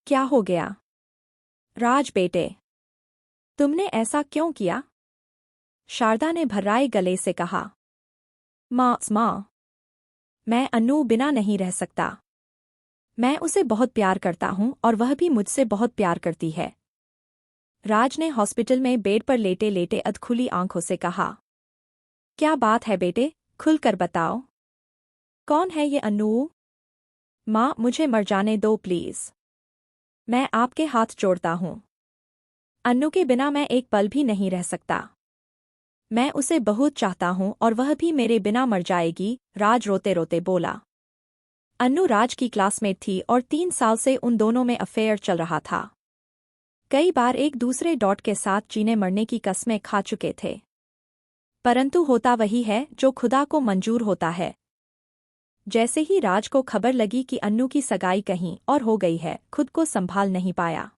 क्या हो गया? राज बेटे, तुमने ऐसा क्यों किया? शारदा ने भर्राए गले से कहा। माँ, मैं अन्नू बिना नहीं रह सकता। मैं उसे बहुत प्यार करता हूँ और वह भी मुझसे बहुत प्यार करती है। राज ने हॉस्पिटल में बेड पर लेटे लेटे अधखुली आंखों से कहा। क्या बात है बेटे, खुलकर बताओ। कौन है ये अन्नू? माँ, मुझे मर जाने दो प्लीज। मैं आपके हाथ जोड़ता हूँ। अन्नू के बिना मैं एक पल भी नहीं रह सकता। मैं उसे बहुत चाहता हूँ और वह भी मेरे बिना मर जाएगी, राज रोते रोते बोला। अन्नू राज की क्लासमेट थी और 3 साल से उन दोनों में अफेयर चल रहा था। कई बार एक दूसरे डॉट के साथ जीने मरने की कस्में खा चुके थे। परंतु होता वही है जो खुदा को मंजूर होता है। जैसे ही राज को खबर लगी कि अन्नू की सगाई कहीं और हो गई है, खुद को संभाल नहीं पाया।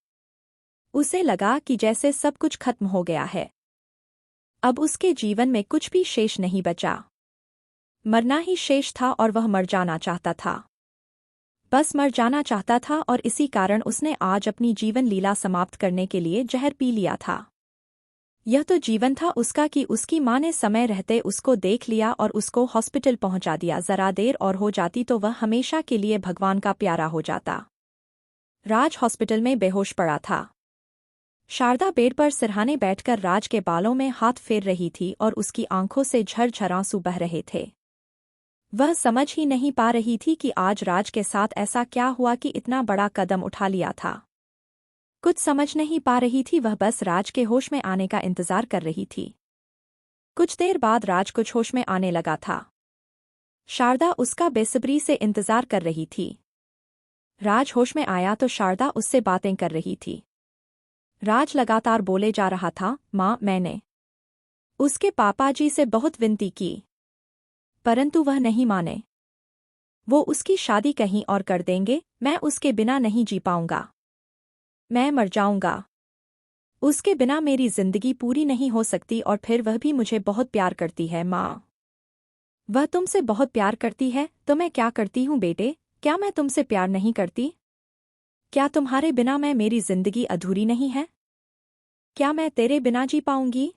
उसे लगा कि जैसे सब कुछ खत्म हो गया है। अब उसके जीवन में कुछ भी शेष नहीं बचा। मरना ही शेष था और वह मर जाना चाहता था। बस मर जाना चाहता था और इसी कारण उसने आज अपनी जीवन लीला समाप्त करने के लिए जहर पी लिया था। यह तो जीवन था उसका कि उसकी माँ ने समय रहते उसको देख लिया और उसको हॉस्पिटल पहुंचा दिया। जरा देर और हो जाती तो वह हमेशा के लिए भगवान का प्यारा हो जाता। राज हॉस्पिटल में बेहोश पड़ा था। शारदा बेड पर सिरहाने बैठकर राज के बालों में हाथ फेर रही थी और उसकी आंखों से झरझर आंसू बह रहे थे। वह समझ ही नहीं पा रही थी कि आज राज के साथ ऐसा क्या हुआ कि इतना बड़ा कदम उठा लिया था। कुछ समझ नहीं पा रही थी, वह बस राज के होश में आने का इंतजार कर रही थी। कुछ देर बाद राज कुछ होश में आने लगा था। शारदा उसका बेसब्री से इंतजार कर रही थी। राज होश में आया तो शारदा उससे बातें कर रही थी। राज लगातार बोले जा रहा था, माँ, मैंने उसके पापाजी से बहुत विनती की, परंतु वह नहीं माने। वो उसकी शादी कहीं और कर देंगे, मैं उसके बिना नहीं जी पाऊंगा। मैं मर जाऊंगा। उसके बिना मेरी जिंदगी पूरी नहीं हो सकती और फिर वह भी मुझे बहुत प्यार करती है। माँ, वह तुमसे बहुत प्यार करती है तो मैं क्या करती हूँ बेटे? क्या मैं तुमसे प्यार नहीं करती? क्या तुम्हारे बिना मैं मेरी जिंदगी अधूरी नहीं है? क्या मैं तेरे बिना जी पाऊंगी?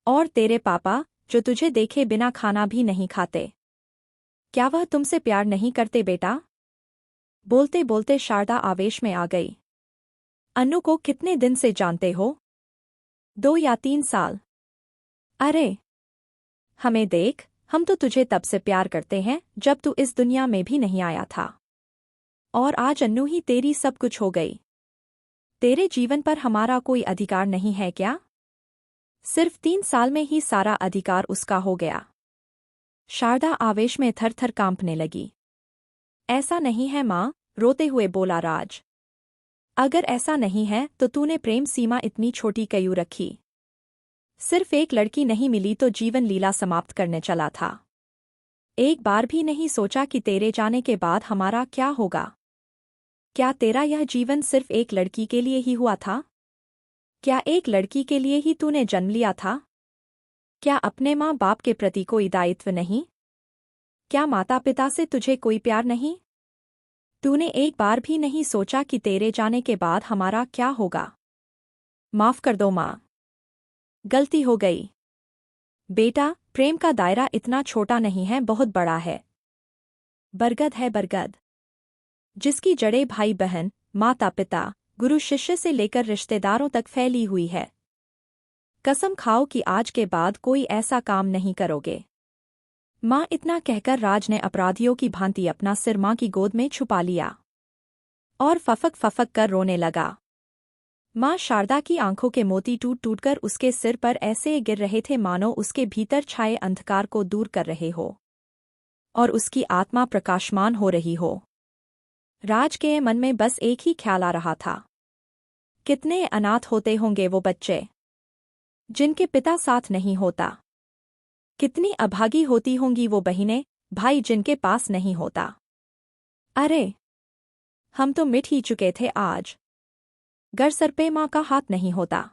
और तेरे पापा, जो तुझे देखे बिना खाना भी नहीं खाते, क्या वह तुमसे प्यार नहीं करते बेटा? बोलते बोलते शारदा आवेश में आ गई। अन्नू को कितने दिन से जानते हो? 2 या 3 साल। अरे, हमें देख, हम तो तुझे तब से प्यार करते हैं जब तू इस दुनिया में भी नहीं आया था। और आज अन्नू ही तेरी सब कुछ हो गई। तेरे जीवन पर हमारा कोई अधिकार नहीं है क्या? सिर्फ 3 साल में ही सारा अधिकार उसका हो गया। शारदा आवेश में थर-थर कांपने लगी। ऐसा नहीं है माँ, रोते हुए बोला राज। अगर ऐसा नहीं है तो तूने प्रेम सीमा इतनी छोटी क्यों रखी? सिर्फ एक लड़की नहीं मिली तो जीवन लीला समाप्त करने चला था। एक बार भी नहीं सोचा कि तेरे जाने के बाद हमारा क्या होगा? क्या तेरा यह जीवन सिर्फ एक लड़की के लिए ही हुआ था? क्या एक लड़की के लिए ही तूने जन्म लिया था? क्या अपने माँ बाप के प्रति कोई दायित्व नहीं? क्या माता पिता से तुझे कोई प्यार नहीं? तूने एक बार भी नहीं सोचा कि तेरे जाने के बाद हमारा क्या होगा? माफ कर दो माँ, गलती हो गई। बेटा, प्रेम का दायरा इतना छोटा नहीं है, बहुत बड़ा है। बरगद है बरगद, जिसकी जड़ें भाई बहन, माता पिता, गुरु शिष्य से लेकर रिश्तेदारों तक फैली हुई है। कसम खाओ कि आज के बाद कोई ऐसा काम नहीं करोगे। माँ, इतना कहकर राज ने अपराधियों की भांति अपना सिर माँ की गोद में छुपा लिया और फफक फफक कर रोने लगा। माँ शारदा की आंखों के मोती टूट टूटकर उसके सिर पर ऐसे गिर रहे थे मानो उसके भीतर छाए अंधकार को दूर कर रहे हो और उसकी आत्मा प्रकाशमान हो रही हो। राज के मन में बस एक ही ख्याल आ रहा था, कितने अनाथ होते होंगे वो बच्चे जिनके पिता साथ नहीं होता। कितनी अभागी होती होंगी वो बहिनें, भाई जिनके पास नहीं होता। अरे, हम तो मिट ही चुके थे आज। गर सर पे माँ का हाथ नहीं होता।